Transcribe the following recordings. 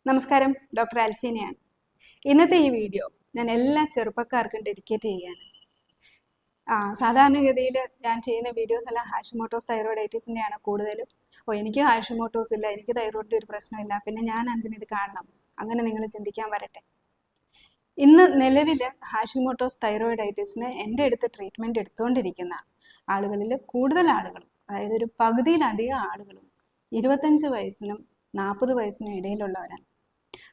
നമസ്കാരം, ഡോക്ടർ അൽഫീനയാണ്. ഇന്നത്തെ ഈ വീഡിയോ ഞാൻ എല്ലാ ചെറുപ്പക്കാർക്കും ഡെഡിക്കേറ്റ് ചെയ്യുകയാണ്. സാധാരണഗതിയിൽ ഞാൻ ചെയ്യുന്ന വീഡിയോസ് എല്ലാം ഹാഷിമോട്ടോസ് തൈറോയിഡൈറ്റിസിൻ്റെയാണ് കൂടുതലും. എനിക്ക് ഹാഷിമോട്ടോസ് ഇല്ല, എനിക്ക് തൈറോയിഡിൻ്റെ ഒരു പ്രശ്നമില്ല, പിന്നെ ഞാൻ എന്തിനിത് കാണണം, അങ്ങനെ നിങ്ങൾ ചിന്തിക്കാൻ വരട്ടെ. ഇന്ന് നിലവിൽ ഹാഷിമോട്ടോസ് തൈറോയിഡൈറ്റിസിന് എൻ്റെ അടുത്ത് ട്രീറ്റ്മെൻറ്റ് എടുത്തുകൊണ്ടിരിക്കുന്ന ആളുകളിൽ കൂടുതൽ ആളുകളും, അതായത് ഒരു പകുതിയിലധികം ആളുകളും 25 വയസ്സിനും 40 വയസ്സിനും ഇടയിലുള്ളവരാണ്.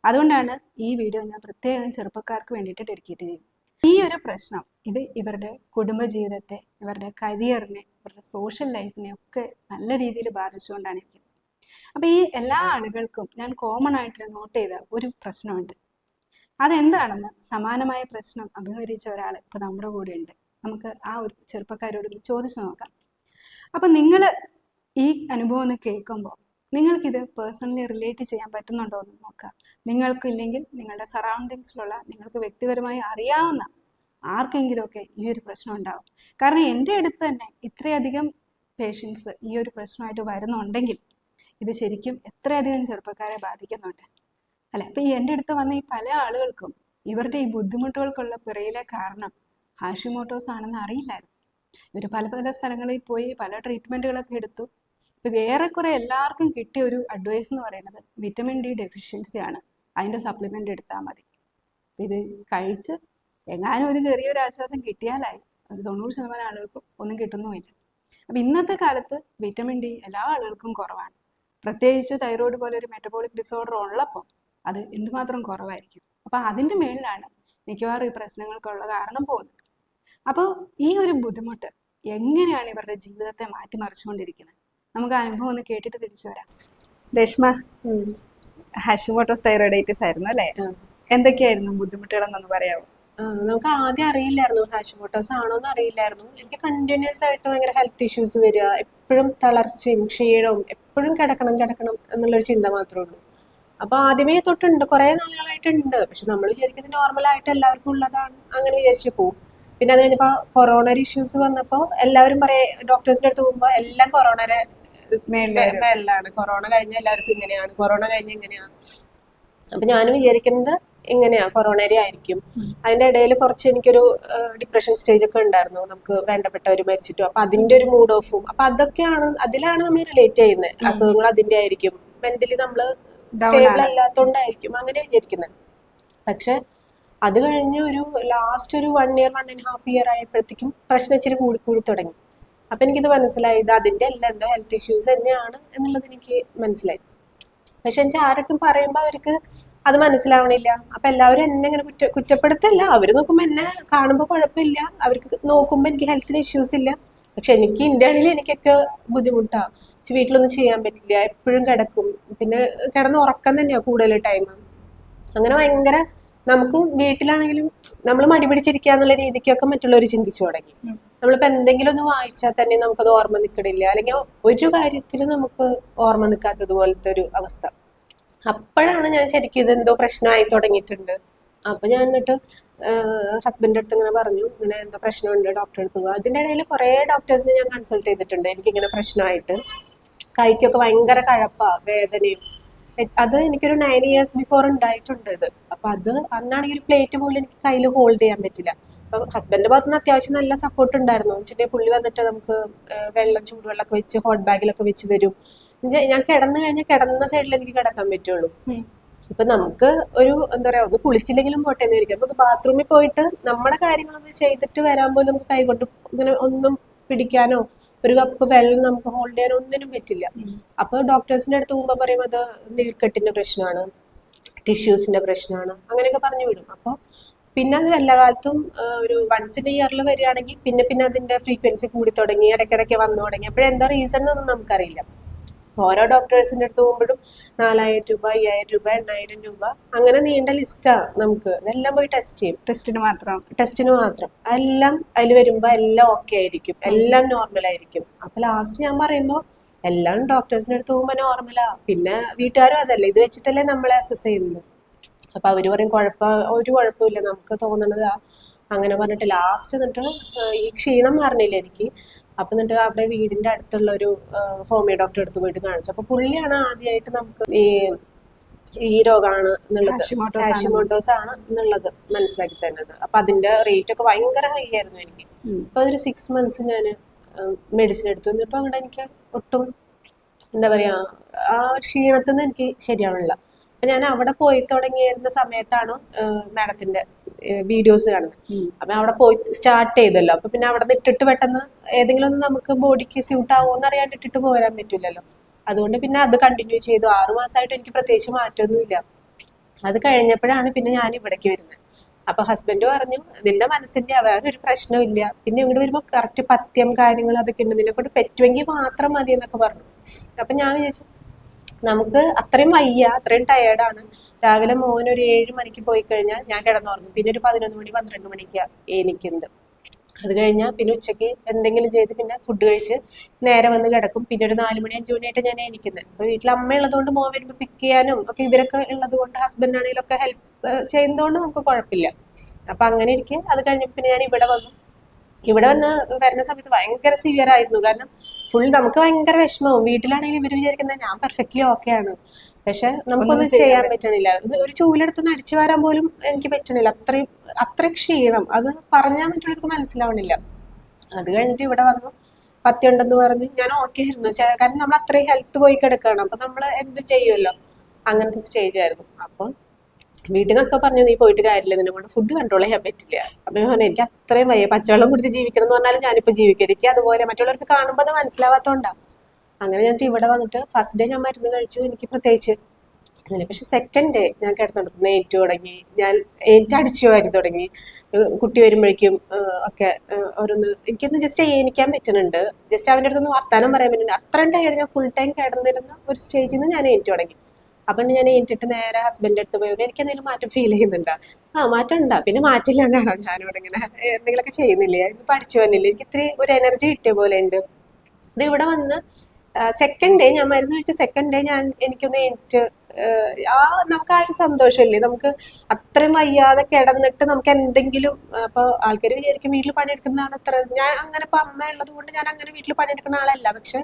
അതുകൊണ്ടാണ് ഈ വീഡിയോ ഞാൻ പ്രത്യേകം ചെറുപ്പക്കാർക്ക് വേണ്ടിയിട്ട് ഡെഡിക്കേറ്റ് ചെയ്യുന്നത്. ഈ ഒരു പ്രശ്നം ഇത് ഇവരുടെ കുടുംബജീവിതത്തെ, ഇവരുടെ കരിയറിനെ, ഇവരുടെ സോഷ്യൽ ലൈഫിനെ ഒക്കെ നല്ല രീതിയിൽ ബാധിച്ചുകൊണ്ടാണ് ഇരിക്കുന്നത്. അപ്പോൾ ഈ എല്ലാ ആളുകൾക്കും ഞാൻ കോമൺ ആയിട്ട് നോട്ട് ചെയ്ത ഒരു പ്രശ്നമുണ്ട്. അതെന്താണെന്ന് സമാനമായ പ്രശ്നം അഭിമുഖീകരിച്ച ഒരാൾ ഇപ്പോൾ നമ്മുടെ കൂടെ ഉണ്ട്. നമുക്ക് ആ ഒരു ചെറുപ്പക്കാരോട് ചോദിച്ചു നോക്കാം. അപ്പം നിങ്ങൾ ഈ അനുഭവം ഒന്ന് കേൾക്കുമ്പോൾ നിങ്ങൾക്കിത് പേഴ്സണലി റിലേറ്റ് ചെയ്യാൻ പറ്റുന്നുണ്ടോ എന്ന് നോക്കുക. നിങ്ങൾക്കില്ലെങ്കിൽ നിങ്ങളുടെ സറൗണ്ടിങ്സിലുള്ള, നിങ്ങൾക്ക് വ്യക്തിപരമായി അറിയാവുന്ന ആർക്കെങ്കിലുമൊക്കെ ഈ ഒരു പ്രശ്നം ഉണ്ടാവും. കാരണം എൻ്റെ അടുത്ത് തന്നെ ഇത്രയധികം പേഷ്യൻസ് ഈ ഒരു പ്രശ്നമായിട്ട് വരുന്നുണ്ടെങ്കിൽ ഇത് ശരിക്കും എത്രയധികം ചെറുപ്പക്കാരെ ബാധിക്കുന്നുണ്ട് അല്ലെ. അപ്പം ഈ എൻ്റെ അടുത്ത് വന്ന ഈ പല ആളുകൾക്കും ഇവരുടെ ഈ ബുദ്ധിമുട്ടുകൾക്കുള്ള പിറയിലെ കാരണം ഹാഷിമോട്ടോസ് ആണെന്ന് അറിയില്ലായിരുന്നു. ഇവർ പല പല സ്ഥലങ്ങളിൽ പോയി പല ട്രീറ്റ്മെൻറ്റുകളൊക്കെ എടുത്തു. ഇത് ഏറെക്കുറെ എല്ലാവർക്കും കിട്ടിയ ഒരു അഡ്വൈസ് എന്ന് പറയുന്നത് വിറ്റമിൻ ഡി ഡെഫിഷ്യൻസിയാണ്, അതിൻ്റെ സപ്ലിമെൻ്റ് എടുത്താൽ മതി. ഇത് കഴിച്ച് എങ്ങാനും ഒരു ചെറിയൊരു ആശ്വാസം കിട്ടിയാലായി. അത് 90% ആളുകൾക്കും ഒന്നും കിട്ടുന്നുമില്ല. അപ്പം ഇന്നത്തെ കാലത്ത് വിറ്റമിൻ ഡി എല്ലാ ആളുകൾക്കും കുറവാണ്. പ്രത്യേകിച്ച് തൈറോയ്ഡ് പോലെ ഒരു മെറ്റബോളിക് ഡിസോർഡർ ഉള്ളപ്പോൾ അത് എന്തുമാത്രം കുറവായിരിക്കും. അപ്പം അതിൻ്റെ മേളിലാണ് മിക്കവാറും ഈ പ്രശ്നങ്ങൾക്കുള്ള കാരണം പോകുന്നത്. അപ്പോൾ ഈ ഒരു ബുദ്ധിമുട്ട് എങ്ങനെയാണ് ഇവരുടെ ജീവിതത്തെ മാറ്റിമറിച്ചുകൊണ്ടിരിക്കുന്നത്? നമുക്ക് അനുഭവം ഒന്ന് കേട്ടിട്ട് തിരിച്ചു വരാം. രേഷ്മ, ഹാഷിമോട്ടോസ് തൈറോയിഡൈറ്റിസ് ആയിരുന്നു അല്ലേ? എന്തൊക്കെയായിരുന്നു ബുദ്ധിമുട്ടുകളെന്നൊന്ന് പറയാമോ? നമുക്ക് ആദ്യം അറിയില്ലായിരുന്നു ഹാഷിമോട്ടോസ് ആണോന്ന് അറിയില്ലായിരുന്നു. എനിക്ക് കണ്ടിന്യൂസ് ആയിട്ട് ഭയങ്കര ഹെൽത്ത് ഇഷ്യൂസ് വരിക, എപ്പോഴും തളർച്ചയും ക്ഷീണവും, എപ്പോഴും കിടക്കണം എന്നുള്ളൊരു ചിന്ത മാത്രമേ ഉള്ളൂ. അപ്പൊ ആദ്യമേ തൊട്ടുണ്ട്, കുറെ നാളുകളായിട്ടുണ്ട്. പക്ഷെ നമ്മൾ വിചാരിക്കുന്നത് നോർമലായിട്ട് എല്ലാവർക്കും ഉള്ളതാണ്, അങ്ങനെ വിചാരിച്ചു പോകും. പിന്നെ അത് കഴിഞ്ഞപ്പോ കൊറോണറി ഇഷ്യൂസ് വന്നപ്പോ എല്ലാവരും ഡോക്ടേഴ്സിന്റെ അടുത്ത് പോകുമ്പോ എല്ലാം കൊറോണയുടെ മേളിലാണ്. കൊറോണ കഴിഞ്ഞ എല്ലാവർക്കും ഇങ്ങനെയാണ്, കൊറോണ കഴിഞ്ഞ ഇങ്ങനെയാണ്. അപ്പൊ ഞാനും വിചാരിക്കുന്നത് ഇങ്ങനെയാ, കൊറോണറി ആയിരിക്കും. അതിന്റെ ഇടയിൽ കുറച്ച് എനിക്കൊരു ഡിപ്രഷൻ സ്റ്റേജ് ഒക്കെ ഉണ്ടായിരുന്നു, നമുക്ക് വേണ്ടപ്പെട്ടവർ മരിച്ചിട്ടും. അപ്പൊ അതിന്റെ ഒരു മൂഡ് ഓഫും, അപ്പൊ അതിലാണ് നമ്മൾ റിലേറ്റ് ചെയ്യുന്നത്. അസുഖങ്ങൾ അതിന്റെ ആയിരിക്കും, മെന്റലി നമ്മള് സ്റ്റേബിൾ അല്ലാത്തോണ്ടായിരിക്കും അങ്ങനെ വിചാരിക്കുന്നത്. പക്ഷെ അത് കഴിഞ്ഞ് ഒരു ലാസ്റ്റ് ഒരു 1 year 1.5 year ആയപ്പോഴത്തേക്കും പ്രശ്നം ഇച്ചിരി കൂടി തുടങ്ങി. അപ്പൊ എനിക്കിത് മനസ്സിലായി, ഇത് അതിന്റെ അല്ല, എന്തോ ഹെൽത്ത് ഇഷ്യൂസ് തന്നെയാണ് എന്നുള്ളത് എനിക്ക് മനസ്സിലായി. പക്ഷെ എനിക്ക് ആരൊക്കെ പറയുമ്പോ അവർക്ക് അത് മനസ്സിലാവണില്ല. അപ്പൊ എല്ലാവരും എന്നെ ഇങ്ങനെ കുറ്റപ്പെടുത്തല്ല, അവര് നോക്കുമ്പോ എന്നെ കാണുമ്പോ കുഴപ്പമില്ല, അവർക്ക് നോക്കുമ്പോ എനിക്ക് ഹെൽത്തിന് ഇഷ്യൂസ് ഇല്ല. പക്ഷെ എനിക്ക് ഇന്റേണലി എനിക്കൊക്കെ ബുദ്ധിമുട്ടാ. വീട്ടിലൊന്നും ചെയ്യാൻ പറ്റില്ല, എപ്പോഴും കിടക്കും. പിന്നെ കിടന്ന് ഉറക്കം തന്നെയാ കൂടുതൽ ടൈം. അങ്ങനെ ഭയങ്കര, നമുക്ക് വീട്ടിലാണെങ്കിലും നമ്മൾ മടി പിടിച്ചിരിക്കുക എന്നുള്ള രീതിക്കൊക്കെ മറ്റുള്ളവർ ചിന്തിച്ചു തുടങ്ങി. നമ്മളിപ്പോ എന്തെങ്കിലും ഒന്ന് വായിച്ചാൽ തന്നെ നമുക്കത് ഓർമ്മ നിൽക്കണില്ല, അല്ലെങ്കിൽ ഒരു കാര്യത്തിൽ നമുക്ക് ഓർമ്മ നിൽക്കാത്തത് പോലത്തെ ഒരു അവസ്ഥ. അപ്പോഴാണ് ഞാൻ ശരിക്കും ഇതെന്തോ പ്രശ്നമായി തുടങ്ങിയിട്ടുണ്ട്. അപ്പൊ ഞാൻ എന്നിട്ട് ഹസ്ബൻഡിന്റെ അടുത്ത് ഇങ്ങനെ പറഞ്ഞു, ഇങ്ങനെ എന്തോ പ്രശ്നമുണ്ട്, ഡോക്ടറെ അടുത്ത് പോവാ. അതിന്റെ ഇടയിൽ കുറെ ഡോക്ടേഴ്സിനെ ഞാൻ കൺസൾട്ട് ചെയ്തിട്ടുണ്ട്. എനിക്കിങ്ങനെ പ്രശ്നമായിട്ട് കൈക്കൊക്കെ ഭയങ്കര കഴപ്പാ, വേദനയും. അത് എനിക്കൊരു 9 years ബിഫോർ ഉണ്ടായിട്ടുണ്ട് ഇത്. അപ്പൊ അത് അന്നാണെങ്കിൽ ഒരു പ്ലേറ്റ് പോലും എനിക്ക് കയ്യിൽ ഹോൾഡ് ചെയ്യാൻ പറ്റില്ല. അപ്പൊ ഹസ്ബൻഡിന്റെ ഭാഗത്തുനിന്ന് അത്യാവശ്യം നല്ല സപ്പോർട്ട് ഉണ്ടായിരുന്നു. വെച്ചിട്ടുണ്ടെങ്കിൽ പുള്ളി വന്നിട്ട് നമുക്ക് ചൂടുവെള്ളമൊക്കെ വെച്ച് ഹോട്ട് ബാഗിലൊക്കെ വെച്ച് തരും. ഞാൻ കിടന്നു കഴിഞ്ഞാൽ കിടന്ന സൈഡിൽ എനിക്ക് കിടക്കാൻ പറ്റുള്ളൂ. ഇപ്പൊ നമുക്ക് ഒരു എന്താ പറയാ, ഒന്ന് കുളിച്ചില്ലെങ്കിലും പോട്ടെ എന്ന് വിചാരിക്കും. നമുക്ക് ബാത്റൂമിൽ പോയിട്ട് നമ്മുടെ കാര്യങ്ങളൊന്ന് ചെയ്തിട്ട് വരാൻ പോലും നമുക്ക് കൈകൊണ്ട് ഇങ്ങനെ ഒന്നും പിടിക്കാനോ ഒരു കപ്പ് വെള്ളം നമുക്ക് ഹോൾഡ് ചെയ്യാൻ ഒന്നിനും പറ്റില്ല. അപ്പൊ ഡോക്ടേഴ്സിന്റെ അടുത്ത് പോകുമ്പോ പറയും അത് നീർക്കെട്ടിന്റെ പ്രശ്നമാണ്, ടിഷ്യൂസിന്റെ പ്രശ്നമാണ്, അങ്ങനെയൊക്കെ പറഞ്ഞു വിടും. അപ്പൊ പിന്നെ അത് എല്ലാ കാലത്തും ഒരു വൺസ് ഇൻ ഇയറിൽ വരികയാണെങ്കിൽ പിന്നെ അതിന്റെ ഫ്രീക്വൻസി കൂടി തുടങ്ങി, ഇടയ്ക്കിടയ്ക്ക് വന്നു തുടങ്ങി. അപ്പോഴെന്താ റീസൺ എന്നൊന്നും നമുക്കറിയില്ല. ഓരോ ഡോക്ടേഴ്സിന്റെ അടുത്ത് പോകുമ്പോഴും 4000 രൂപ, 5000 രൂപ, 8000 രൂപ, അങ്ങനെ നീണ്ട ലിസ്റ്റാ. നമുക്ക് എല്ലാം പോയി ടെസ്റ്റ് ചെയ്യും, ടെസ്റ്റിന് മാത്രം. എല്ലാം അതിൽ വരുമ്പോ എല്ലാം ഓക്കെ ആയിരിക്കും, എല്ലാം നോർമൽ ആയിരിക്കും. അപ്പൊ ലാസ്റ്റ് ഞാൻ പറയുമ്പോ എല്ലാം ഡോക്ടേഴ്സിന്റെ അടുത്ത് പോകുമ്പോ നോർമലാ. പിന്നെ വീട്ടുകാരും അതല്ലേ, ഇത് വെച്ചിട്ടല്ലേ നമ്മളെ അസസ് ചെയ്യുന്നത്. അപ്പൊ അവര് പറയും ഒരു കുഴപ്പമില്ല, നമുക്ക് തോന്നണതാ. അങ്ങനെ പറഞ്ഞിട്ട് ലാസ്റ്റ് എന്നിട്ട് ഈ ക്ഷീണം മാറണില്ല എനിക്ക്. അപ്പൊ എന്നിട്ട് അവിടെ വീടിന്റെ അടുത്തുള്ള ഒരു ഹോമിയോ ഡോക്ടറെ അടുത്ത് പോയിട്ട് കാണിച്ചു. അപ്പൊ പുള്ളിയാണ് ആദ്യമായിട്ട് നമുക്ക് ഈ ഈ രോഗമാണ് എന്നുള്ളത്, ഹാഷിമോട്ടോസ് ആണ്. ഹാഷിമോട്ടോസ് ആണ് എന്നുള്ളത് മനസ്സിലാക്കി തരുന്നത്. അപ്പൊ അതിന്റെ റേറ്റ് ഒക്കെ ഭയങ്കര ഹൈ ആയിരുന്നു എനിക്ക്. അപ്പൊ ഒരു 6 months ഞാൻ മെഡിസിൻ എടുത്തു. എന്നിട്ട് അങ്ങോട്ട് എനിക്ക് ഒട്ടും എന്താ പറയാ, ആ ക്ഷീണത്തിൽ നിന്ന് എനിക്ക് ശരിയാവണില്ല. അപ്പൊ ഞാൻ അവിടെ പോയി തുടങ്ങിയിരുന്ന സമയത്താണ് മാഡത്തിന്റെ വീഡിയോസ് കാണുന്നത്. അപ്പൊ അവിടെ പോയി സ്റ്റാർട്ട് ചെയ്തല്ലോ. അപ്പൊ പിന്നെ അവിടെ ഇട്ടിട്ട് പെട്ടെന്ന് ഏതെങ്കിലും ഒന്ന് നമുക്ക് ബോഡിക്ക് സ്യൂട്ട് ആവുമെന്ന് അറിയാണ്ട് ഇട്ടിട്ട് പോരാൻ പറ്റില്ലല്ലോ. അതുകൊണ്ട് പിന്നെ അത് കണ്ടിന്യൂ ചെയ്തു. 6 മാസമായിട്ട് എനിക്ക് പ്രത്യേകിച്ച് മാറ്റമൊന്നുമില്ല. അത് കഴിഞ്ഞപ്പോഴാണ് പിന്നെ ഞാൻ ഇവിടേക്ക് വരുന്നത്. അപ്പൊ ഹസ്ബൻഡ് പറഞ്ഞു, നിന്റെ മനസ്സിന്റെ വേറെ ഒരു പ്രശ്നമില്ല, പിന്നെ ഇവിടെ വരുമ്പോ കറക്റ്റ് പഥ്യം കാര്യങ്ങൾ അതൊക്കെ ഉണ്ട്, നിന്നെ കൊണ്ട് പറ്റുമെങ്കിൽ മാത്രം മതി എന്നൊക്കെ പറഞ്ഞു. അപ്പൊ ഞാൻ വിചാരിച്ചു നമുക്ക് അത്രയും വയ്യ, അത്രയും ടയേർഡാണ്. രാവിലെ മോൻ ഒരു 7 മണിക്ക് പോയി കഴിഞ്ഞാൽ ഞാൻ കിടന്നുറങ്ങും. പിന്നെ ഒരു 11 മണി 12 മണിക്കാണ് എനിക്കുന്നത്. അത് കഴിഞ്ഞാൽ പിന്നെ ഉച്ചയ്ക്ക് എന്തെങ്കിലും ചെയ്ത് പിന്നെ ഫുഡ് കഴിച്ച് നേരെ വന്ന് കിടക്കും. പിന്നെ ഒരു 4 മണി 5 മണിയായിട്ട് ഞാൻ എനിക്കുന്നത്. അപ്പൊ വീട്ടിൽ അമ്മ ഉള്ളതുകൊണ്ട് മോൻ വരുമ്പോൾ പിക്ക് ചെയ്യാനും ഒക്കെ ഇവരൊക്കെ ഉള്ളത് കൊണ്ട് ഹസ്ബൻഡ് ആണെങ്കിലും ഒക്കെ ഹെൽപ്പ് ചെയ്യുന്നതുകൊണ്ട് നമുക്ക് കുഴപ്പമില്ല. അപ്പൊ അങ്ങനെ ഇരിക്കെ അത് കഴിഞ്ഞപ്പോൾ പിന്നെ ഞാൻ ഇവിടെ വന്നു. ഇവിടെ വന്ന് വരുന്ന സമയത്ത് ഭയങ്കര സിവിയർ ആയിരുന്നു. കാരണം ഫുൾ നമുക്ക് ഭയങ്കര വിഷമവും. വീട്ടിലാണെങ്കിലും ഇവർ വിചാരിക്കുന്നത് ഞാൻ പെർഫെക്റ്റ്ലി ഓക്കെ ആണ്, പക്ഷെ നമുക്കൊന്നും ചെയ്യാൻ പറ്റണില്ല. ഒരു ചൂലെടുത്തൊന്ന് അടിച്ചു വരാൻ പോലും എനിക്ക് പറ്റണില്ല. അത്രയും ക്ഷീണം, അത് പറഞ്ഞാൽ മറ്റുള്ളവർക്ക് മനസ്സിലാവണില്ല. അത് കഴിഞ്ഞിട്ട് ഇവിടെ വന്നു, പത്യുണ്ടെന്ന് പറഞ്ഞു. ഞാൻ ഓക്കെ ആയിരുന്നു, കാരണം നമ്മൾ അത്രയും ഹെൽത്ത് പോയി കിടക്കുകയാണ്. അപ്പൊ നമ്മൾ എന്ത് ചെയ്യുമല്ലോ, അങ്ങനത്തെ സ്റ്റേജ് ആയിരുന്നു. അപ്പം വീട്ടിൽ നിന്നൊക്കെ പറഞ്ഞു, നീ പോയിട്ട് കാര്യമില്ല, നിന്നെ കൊണ്ട് ഫുഡ് കൺട്രോൾ ചെയ്യാൻ പറ്റില്ല. അപ്പൊ ഞാൻ പറഞ്ഞു, എനിക്ക് അത്രയും വയ്യ, പച്ചവെള്ളം കുടിച്ച് ജീവിക്കണം എന്ന് പറഞ്ഞാലും ഞാനിപ്പോ ജീവിക്കും. എനിക്ക് അതുപോലെ മറ്റുള്ളവർക്ക് കാണുമ്പോൾ അത് മനസ്സിലാവാത്തോണ്ടാണ്. അങ്ങനെ ഞാൻ ഇവിടെ വന്നിട്ട് ഫസ്റ്റ് ഡേ ഞാൻ മരുന്ന് കഴിച്ചു, എനിക്ക് പ്രത്യേകിച്ച് അതിന്. പക്ഷെ സെക്കൻഡ് ഡേ ഞാൻ കിടന്നെടുത്ത് ഏറ്റു തുടങ്ങി, ഞാൻ അടിച്ചു വാരി തുടങ്ങി. കുട്ടി വരുമ്പോഴേക്കും ഒക്കെ ഓരോന്ന് എനിക്കൊന്ന് ജസ്റ്റ് ഏനിക്കാൻ പറ്റുന്നുണ്ട്, ജസ്റ്റ് അവൻ്റെ അടുത്തൊന്ന് വർത്താനം പറയാൻ പറ്റുന്നുണ്ട്. അത്രയും ടൈം ഞാൻ ഫുൾ ടൈം കിടന്നിരുന്ന ഒരു സ്റ്റേജിൽ നിന്ന് ഞാൻ ഏറ്റു തുടങ്ങി. അപ്പം ഞാൻ ഏറ്റിട്ട് നേരെ ഹസ്ബൻഡിൻ്റെ അടുത്ത് പോയി, എനിക്ക് എന്തെങ്കിലും മാറ്റം ഫീൽ ചെയ്യുന്നുണ്ടോ? മാറ്റം ഉണ്ടാ, പിന്നെ മാറ്റില്ലാണ്ടാണോ ഞാനിവിടെ ഇങ്ങനെ എന്തെങ്കിലുമൊക്കെ ചെയ്യുന്നില്ലേ, ഇത് പഠിച്ചു വന്നില്ലേ, എനിക്ക് ഇത്തിരി ഒരു എനർജി കിട്ടിയ പോലെ ഉണ്ട്. ഇത് ഇവിടെ വന്ന് സെക്കൻഡ് ഡേ ഞാൻ മരുന്ന് കഴിച്ച സെക്കൻഡ് ഡേ എനിക്കൊന്ന് എനിക്ക് നമുക്ക് ആ ഒരു സന്തോഷമില്ലേ, നമുക്ക് അത്രയും വയ്യാതെ കിടന്നിട്ട് നമുക്ക് എന്തെങ്കിലും. അപ്പൊ ആൾക്കാർ വിചാരിക്കും വീട്ടിൽ പണിയെടുക്കുന്നതാണ് അത്ര. ഞാൻ അങ്ങനെ ഇപ്പൊ അമ്മ ഉള്ളത് കൊണ്ട് ഞാൻ അങ്ങനെ വീട്ടിൽ പണിയെടുക്കുന്ന ആളല്ല. പക്ഷെ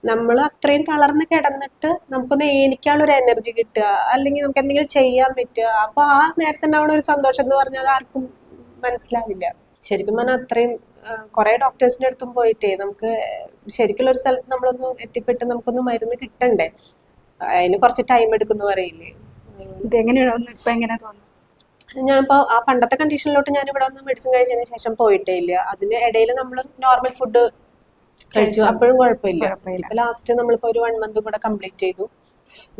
നമ്മൾ അത്രയും തളർന്ന് കിടന്നിട്ട് നമുക്കൊന്ന് ഏനിക്കാനുള്ള ഒരു എനർജി കിട്ടുക, അല്ലെങ്കിൽ നമുക്ക് എന്തെങ്കിലും ചെയ്യാൻ പറ്റുക, അപ്പൊ ആ നേരത്തെ ഉണ്ടാവുന്ന ഒരു സന്തോഷം എന്ന് പറഞ്ഞാൽ ആർക്കും മനസ്സിലാവില്ല. ശരിക്കും പറഞ്ഞാൽ അത്രയും കുറെ ഡോക്ടേഴ്സിന്റെ അടുത്തും പോയിട്ടേ നമുക്ക് ശരിക്കുള്ള ഒരു സ്ഥലത്ത് നമ്മളൊന്ന് എത്തിപ്പെട്ട് നമുക്കൊന്ന് മരുന്ന് കിട്ടണ്ടേ, അതിന് കുറച്ച് ടൈം എടുക്കുന്നു പറയില്ലേ. ഇത് എങ്ങനെയാണ് ഇപ്പൊ എങ്ങനെ തോന്നുന്നു? ഞാനിപ്പോ ആ പണ്ടത്തെ കണ്ടീഷനിലോട്ട് ഞാൻ ഇവിടെ വന്ന് മെഡിസിൻ കഴിച്ചതിന് ശേഷം പോയിട്ടേ ഇല്ല. അതിന് ഇടയിൽ നമ്മൾ നോർമൽ ഫുഡ് കഴിച്ചു, അപ്പോഴും കുഴപ്പമില്ല. ഇപ്പൊ ലാസ്റ്റ് നമ്മളിപ്പോ ഒരു 1 month കൂടെ കംപ്ലീറ്റ് ചെയ്തു,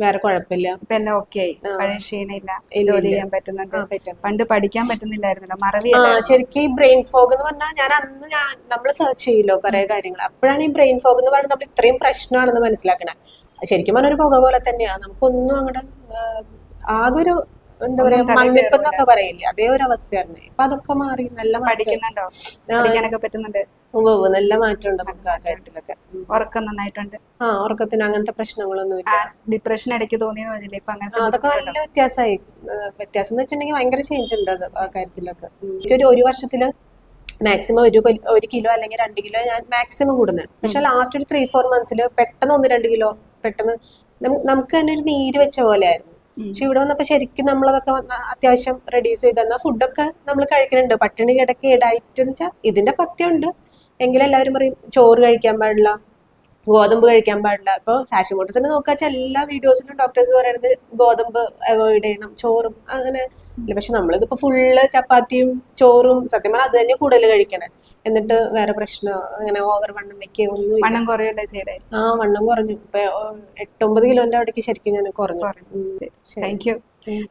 വേറെ കുഴപ്പമില്ല. ഇപ്പൊ എല്ലാം ഓക്കെ ആയി, പഴയ ക്ഷീണയില്ല, ജോലി ചെയ്യാൻ പറ്റുന്നുണ്ട്. പണ്ട് പഠിക്കാൻ പറ്റുന്നില്ലായിരുന്നല്ലോ, മറവി. ശരിക്കും ഈ ബ്രെയിൻ ഫോഗ് എന്ന് പറഞ്ഞാൽ ഞാൻ അന്ന് നമ്മൾ സെർച്ച് ചെയ്യല്ലോ കുറെ കാര്യങ്ങൾ, അപ്പോഴാണ് ഈ ബ്രെയിൻ ഫോഗ് എന്ന് പറയുന്നത് നമ്മൾ ഇത്രയും പ്രശ്നമാണെന്ന് മനസ്സിലാക്കണേ. ശരിക്കും പറഞ്ഞ ഒരു പുക പോലെ തന്നെയാ, നമുക്കൊന്നും അങ്ങോട്ട് ആകെ ഒരു എന്താ പറയാ മണ്ണിപ്പ് എന്നൊക്കെ പറയില്ലേ, അതേ ഒരു അവസ്ഥയായിരുന്നു. ഇപ്പൊ അതൊക്കെ മാറി, നല്ല പഠിക്കുന്നുണ്ടോ? പഠിക്കാനൊക്കെ പറ്റുന്നുണ്ട്. നല്ല മാറ്റമുണ്ട് നമുക്ക് ആ കാര്യത്തിലൊക്കെ. ഉറക്കം നന്നായിട്ടുണ്ട്. ഉറക്കത്തിന് അങ്ങനത്തെ പ്രശ്നങ്ങളൊന്നും ഇല്ല. ഡിപ്രഷൻ ഇടയ്ക്ക് തോന്നിയെന്ന് പറഞ്ഞില്ലേ, ഇപ്പൊ അങ്ങനത്തെ അതൊക്കെ നല്ല വ്യത്യാസമായി. വ്യത്യാസം എന്ന് വെച്ചിട്ടുണ്ടെങ്കിൽ ഭയങ്കര ചേഞ്ച് ഉണ്ട് ആ കാര്യത്തിലൊക്കെ. എനിക്കൊരു 1 വർഷത്തില് മാക്സിമം 1 കിലോ അല്ലെങ്കിൽ 2 കിലോ ഞാൻ മാക്സിമം കൂടുന്നത്. പക്ഷെ ലാസ്റ്റ് ഒരു 3-4 months പെട്ടെന്ന് 1-2 കിലോ പെട്ടെന്ന് നമുക്ക് തന്നെ ഒരു നീര് വെച്ച പോലെ ആയിരുന്നു. പക്ഷെ ഇവിടെ വന്നപ്പോ ശരിക്കും നമ്മളതൊക്കെ അത്യാവശ്യം റെഡ്യൂസ് ചെയ്ത് തന്ന ഫുഡൊക്കെ നമ്മൾ കഴിക്കുന്നുണ്ട്. പട്ടിണി കിടക്കി ഡയറ്റ് എന്ന് വെച്ചാൽ ഇതിന്റെ പഥ്യമുണ്ട്, എങ്കിലും എല്ലാവരും പറയും ചോറ് കഴിക്കാൻ പാടില്ല, ഗോതമ്പ് കഴിക്കാൻ പാടില്ല. ഇപ്പൊ ഹാഷിമോട്ടോസിനെ നോക്കാച്ചാൽ എല്ലാ വീഡിയോസിലും ഡോക്ടേഴ്സ് പറയുന്നത് ഗോതമ്പ് അവോയ്ഡ് ചെയ്യണം, ചോറും അങ്ങനെ. പക്ഷെ നമ്മളിതിപ്പോ ഫുള്ള് ചപ്പാത്തിയും ചോറും, സത്യം പറഞ്ഞാൽ അത് തന്നെ കൂടുതൽ കഴിക്കണേ. എന്നിട്ട് വേറെ പ്രശ്നം അങ്ങനെ ഓവർ വണ്ണം വെക്കുക ഒന്നും. വണ്ണം കുറയല്ലേ ചെയ്തേ? വണ്ണം കുറഞ്ഞു. ഇപ്പൊ 8-9 കിലോന്റെ അവിടേക്ക് ശരിക്കും ഞാൻ കുറഞ്ഞു. താങ്ക് യു,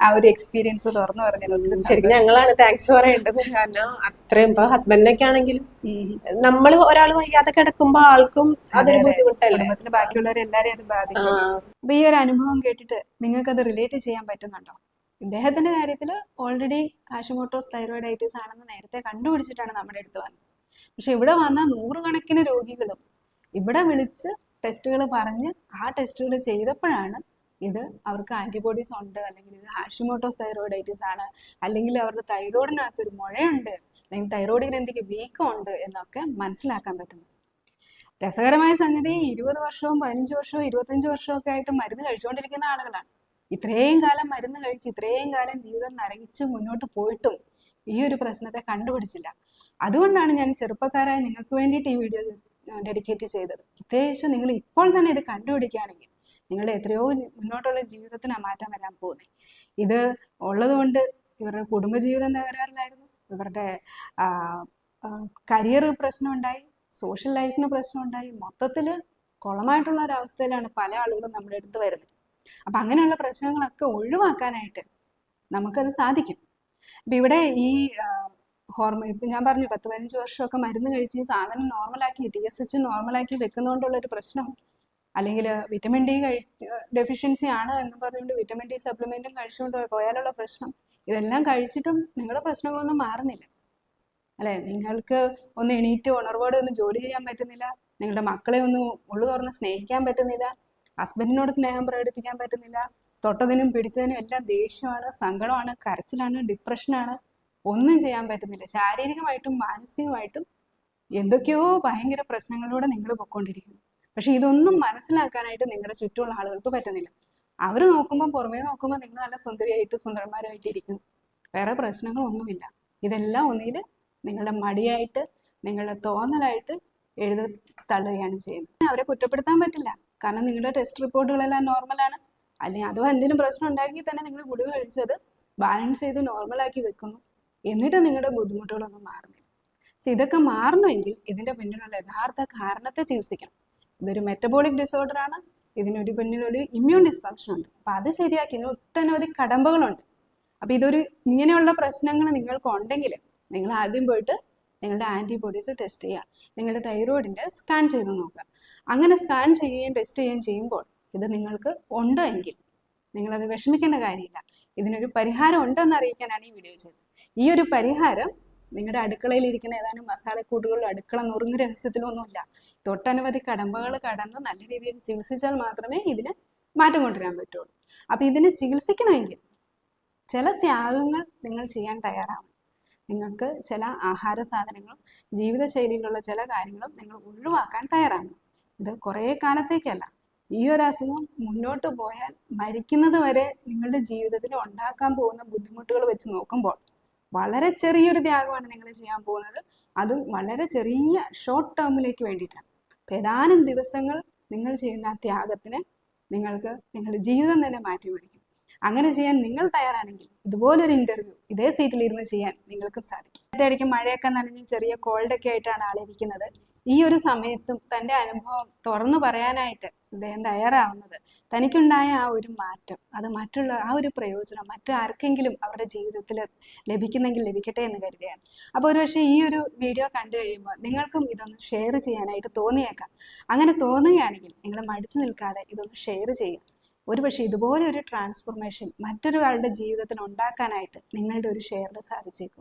ആ ഒരു എക്സ്പീരിയൻസ് തുറന്നു പറഞ്ഞു. ശരിക്കും ഞങ്ങളാണ് താങ്ക്സ് പറയേണ്ടത്. കാരണം അത്രയും ഇപ്പൊ ഹസ്ബൻഡിനൊക്കെ ആണെങ്കിലും നമ്മൾ ഒരാൾ വയ്യാതെ കിടക്കുമ്പോ ആൾക്കും അതൊരു ബുദ്ധിമുട്ടല്ലേ, കുടുംബത്തിലെ ബാക്കിയുള്ളവരെല്ലാരെയും അത് ബാധിക്കും. അപ്പൊ ഈ ഒരു അനുഭവം കേട്ടിട്ട് നിങ്ങൾക്ക് അത് റിലേറ്റ് ചെയ്യാൻ പറ്റുന്നുണ്ടോ? ഇദ്ദേഹത്തിന്റെ കാര്യത്തിൽ ഓൾറെഡി ഹാഷിമോട്ടോസ് തൈറോയിഡൈറ്റിസ് ആണെന്ന് നേരത്തെ കണ്ടുപിടിച്ചിട്ടാണ് നമ്മുടെ അടുത്ത് വന്നത്. പക്ഷെ ഇവിടെ വന്ന 100 കണക്കിന് രോഗികളും ഇവിടെ വിളിച്ച് ടെസ്റ്റുകൾ പറഞ്ഞ് ആ ടെസ്റ്റുകൾ ചെയ്തപ്പോഴാണ് ഇത് അവർക്ക് ആന്റിബോഡീസ് ഉണ്ട്, അല്ലെങ്കിൽ ഇത് ഹാഷിമോട്ടോസ് തൈറോയിഡൈറ്റിസ് ആണ്, അല്ലെങ്കിൽ അവരുടെ തൈറോയിഡിനകത്ത് ഒരു മുഴയുണ്ട്, അല്ലെങ്കിൽ തൈറോയിഡ് ഗ്രന്ഥിക്ക് വീക്കമുണ്ട് എന്നൊക്കെ മനസ്സിലാക്കാൻ പറ്റുന്നു. രസകരമായ സംഗതി 20 വർഷവും 15 വർഷവും 25 വർഷവും ഒക്കെ ആയിട്ട് മരുന്ന് കഴിച്ചുകൊണ്ടിരിക്കുന്ന ആളുകളാണ്. ഇത്രയും കാലം മരുന്ന് കഴിച്ച് ഇത്രയും കാലം ജീവിതം നരകിച്ച് മുന്നോട്ട് പോയിട്ടും ഈ ഒരു പ്രശ്നത്തെ കണ്ടുപിടിച്ചില്ല. അതുകൊണ്ടാണ് ഞാൻ ചെറുപ്പക്കാരായ നിങ്ങൾക്ക് വേണ്ടിയിട്ട് ഈ വീഡിയോ ഡെഡിക്കേറ്റ് ചെയ്തത്. പ്രത്യേകിച്ച് നിങ്ങൾ ഇപ്പോൾ തന്നെ ഇത് കണ്ടുപിടിക്കുകയാണെങ്കിൽ നിങ്ങളുടെ എത്രയോ മുന്നോട്ടുള്ള ജീവിതത്തിന് മാറ്റം വരാൻ പോകുന്നത്. ഇത് ഉള്ളതുകൊണ്ട് ഇവരുടെ കുടുംബജീവിതം തകരാറിലായിരുന്നു, ഇവരുടെ കരിയർ പ്രശ്നമുണ്ടായി, സോഷ്യൽ ലൈഫിന് പ്രശ്നമുണ്ടായി, മൊത്തത്തിൽ കുളമായിട്ടുള്ള ഒരവസ്ഥയിലാണ് പല ആളുകളും നമ്മുടെ അടുത്ത് വരുന്നത്. അപ്പം അങ്ങനെയുള്ള പ്രശ്നങ്ങളൊക്കെ ഒഴിവാക്കാനായിട്ട് നമുക്കത് സാധിക്കും. അപ്പം ഇവിടെ ഈ ഹോർമോൺ ഇപ്പം ഞാൻ പറഞ്ഞു 10-15 വർഷമൊക്കെ മരുന്ന് കഴിച്ച് ഈ സാധനം നോർമലാക്കി TSH നോർമലാക്കി വെക്കുന്നതുകൊണ്ടുള്ളൊരു പ്രശ്നം, അല്ലെങ്കിൽ വിറ്റമിൻ ഡി ഡെഫിഷ്യൻസി ആണ് എന്ന് പറഞ്ഞുകൊണ്ട് വിറ്റമിൻ ഡി സപ്ലിമെൻറ്റും കഴിച്ചുകൊണ്ട് പോയാലുള്ള പ്രശ്നം, ഇതെല്ലാം കഴിച്ചിട്ടും നിങ്ങളുടെ പ്രശ്നങ്ങളൊന്നും മാറുന്നില്ല അല്ലേ? നിങ്ങൾക്ക് ഒന്ന് എണീറ്റ് ഉണർവോടെ ഒന്ന് ജോലി ചെയ്യാൻ പറ്റുന്നില്ല, നിങ്ങളുടെ മക്കളെ ഒന്ന് ഉള്ളു തുറന്ന് സ്നേഹിക്കാൻ പറ്റുന്നില്ല, ഹസ്ബൻഡിനോട് സ്നേഹം പ്രകടിപ്പിക്കാൻ പറ്റുന്നില്ല, തൊട്ടതിനും പിടിച്ചതിനും എല്ലാം ദേഷ്യമാണ്, സങ്കടമാണ്, കരച്ചിലാണ്, ഡിപ്രഷനാണ്, ഒന്നും ചെയ്യാൻ പറ്റുന്നില്ല. ശാരീരികമായിട്ടും മാനസികമായിട്ടും എന്തൊക്കെയോ ഭയങ്കര പ്രശ്നങ്ങളിലൂടെ നിങ്ങൾ പൊയ്ക്കൊണ്ടിരിക്കുന്നു. പക്ഷെ ഇതൊന്നും മനസ്സിലാക്കാനായിട്ട് നിങ്ങളുടെ ചുറ്റുമുള്ള ആളുകൾക്ക് പറ്റുന്നില്ല. അവർ നോക്കുമ്പോൾ, പുറമേ നോക്കുമ്പോൾ നിങ്ങൾ നല്ല സുന്ദരിയായിട്ട് സുന്ദരന്മാരായിട്ട് ഇരിക്കുന്നു, വേറെ പ്രശ്നങ്ങളൊന്നുമില്ല. ഇതെല്ലാം ഒന്നിൽ നിങ്ങളുടെ മടിയായിട്ട്, നിങ്ങളുടെ തോന്നലായിട്ട് എഴുതി തള്ളുകയാണ് ചെയ്യുന്നത്. അവരെ കുറ്റപ്പെടുത്താൻ പറ്റില്ല, കാരണം നിങ്ങളുടെ ടെസ്റ്റ് റിപ്പോർട്ടുകളെല്ലാം നോർമലാണ്. അല്ലെങ്കിൽ അഥവാ എന്തെങ്കിലും പ്രശ്നം ഉണ്ടാക്കി തന്നെ നിങ്ങൾ ഗുളിക കഴിച്ചത് ബാലൻസ് ചെയ്ത് നോർമലാക്കി വെക്കുന്നു, എന്നിട്ട് നിങ്ങളുടെ ബുദ്ധിമുട്ടുകളൊന്നും മാറുന്നില്ല. ഇതൊക്കെ മാറണമെങ്കിൽ ഇതിൻ്റെ പിന്നിലുള്ള യഥാർത്ഥ കാരണത്തെ ചികിത്സിക്കണം. ഇതൊരു മെറ്റബോളിക് ഡിസോർഡർ ആണ്, ഇതിനൊരു പിന്നിലൊരു ഇമ്മ്യൂൺ ഡിസ്ഫങ്ഷൻ ഉണ്ട്. അപ്പം അത് ശരിയാക്കി ഇതിന് ഒട്ടനവധി കടമ്പകളുണ്ട്. അപ്പം ഇങ്ങനെയുള്ള പ്രശ്നങ്ങൾ നിങ്ങൾക്ക് ഉണ്ടെങ്കിൽ നിങ്ങൾ ആദ്യം പോയിട്ട് നിങ്ങളുടെ ആൻറ്റിബോഡീസ് ടെസ്റ്റ് ചെയ്യുക, നിങ്ങളുടെ തൈറോയിഡിൻ്റെ സ്കാൻ ചെയ്ത് നോക്കുക. അങ്ങനെ സ്കാൻ ചെയ്യുകയും ടെസ്റ്റ് ചെയ്യുകയും ചെയ്യുമ്പോൾ ഇത് നിങ്ങൾക്ക് ഉണ്ട് എങ്കിൽ നിങ്ങളത് വിഷമിക്കേണ്ട കാര്യമില്ല. ഇതിനൊരു പരിഹാരം ഉണ്ടെന്ന് അറിയിക്കാനാണ് ഈ വീഡിയോ ചെയ്തത്. ഈ ഒരു പരിഹാരം നിങ്ങളുടെ അടുക്കളയിൽ ഇരിക്കുന്ന ഏതാനും മസാലക്കൂട്ടുകളിൽ അടുക്കള നുറുങ്ങ് രഹസ്യത്തിലൊന്നുമില്ല. തൊട്ടനവധി കടമ്പകൾ കടന്ന് നല്ല രീതിയിൽ ചികിത്സിച്ചാൽ മാത്രമേ ഇതിന് മാറ്റം കൊണ്ടുവരാൻ പറ്റുള്ളൂ. അപ്പം ഇതിനെ ചികിത്സിക്കണമെങ്കിൽ ചില ത്യാഗങ്ങൾ നിങ്ങൾ ചെയ്യാൻ തയ്യാറാവണം. നിങ്ങൾക്ക് ചില ആഹാര സാധനങ്ങളും ജീവിതശൈലിയിലുള്ള ചില കാര്യങ്ങളും നിങ്ങൾ ഒഴിവാക്കാൻ തയ്യാറാണ്. ഇത് കുറേ കാലത്തേക്കല്ല. ഈ ഒരു അസുഖം മുന്നോട്ട് പോയാൽ മരിക്കുന്നത് വരെ നിങ്ങളുടെ ജീവിതത്തിൽ ഉണ്ടാക്കാൻ പോകുന്ന ബുദ്ധിമുട്ടുകൾ വെച്ച് നോക്കുമ്പോൾ വളരെ ചെറിയൊരു ത്യാഗമാണ് നിങ്ങൾ ചെയ്യാൻ പോകുന്നത്. അതും വളരെ ചെറിയ ഷോർട്ട് ടേമിലേക്ക് വേണ്ടിയിട്ടാണ്. ഏതാനും ദിവസങ്ങൾ നിങ്ങൾ ചെയ്യുന്ന ആ ത്യാഗത്തിന് നിങ്ങൾക്ക് നിങ്ങളുടെ ജീവിതം തന്നെ മാറ്റിമറിക്കും. അങ്ങനെ ചെയ്യാൻ നിങ്ങൾ തയ്യാറാണെങ്കിൽ ഇതുപോലൊരു ഇന്റർവ്യൂ ഇതേ സീറ്റിലിരുന്ന് ചെയ്യാൻ നിങ്ങൾക്ക് സാധിക്കും. ഇടയ്ക്ക് മഴയൊക്കെ നനഞ്ഞ് ചെറിയ കോൾഡൊക്കെ ആയിട്ടാണ് ആളിരിക്കുന്നത്. ഈ ഒരു സമയത്തും തൻ്റെ അനുഭവം തുറന്നു പറയാനായിട്ട് അദ്ദേഹം തയ്യാറാവുന്നത് തനിക്കുണ്ടായ ആ ഒരു മാറ്റം, അത് മറ്റുള്ള ആ ഒരു പ്രയോജനം മറ്റാർക്കെങ്കിലും അവരുടെ ജീവിതത്തിൽ ലഭിക്കുന്നെങ്കിൽ ലഭിക്കട്ടെ എന്ന് കരുതിയാണ്. അപ്പോൾ ഒരുപക്ഷെ ഈ ഒരു വീഡിയോ കണ്ടു കഴിയുമ്പോൾ നിങ്ങൾക്കും ഇതൊന്ന് ഷെയർ ചെയ്യാനായിട്ട് തോന്നിയേക്കാം. അങ്ങനെ തോന്നുകയാണെങ്കിൽ നിങ്ങൾ മടിച്ചു നിൽക്കാതെ ഇതൊന്ന് ഷെയർ ചെയ്യുക. ഒരുപക്ഷെ ഇതുപോലെ ഒരു ട്രാൻസ്ഫോർമേഷൻ മറ്റൊരാളുടെ ജീവിതത്തിൽ ഉണ്ടാക്കാനായിട്ട് നിങ്ങളുടെ ഒരു ഷെയറിന് സാധിച്ചേക്കും.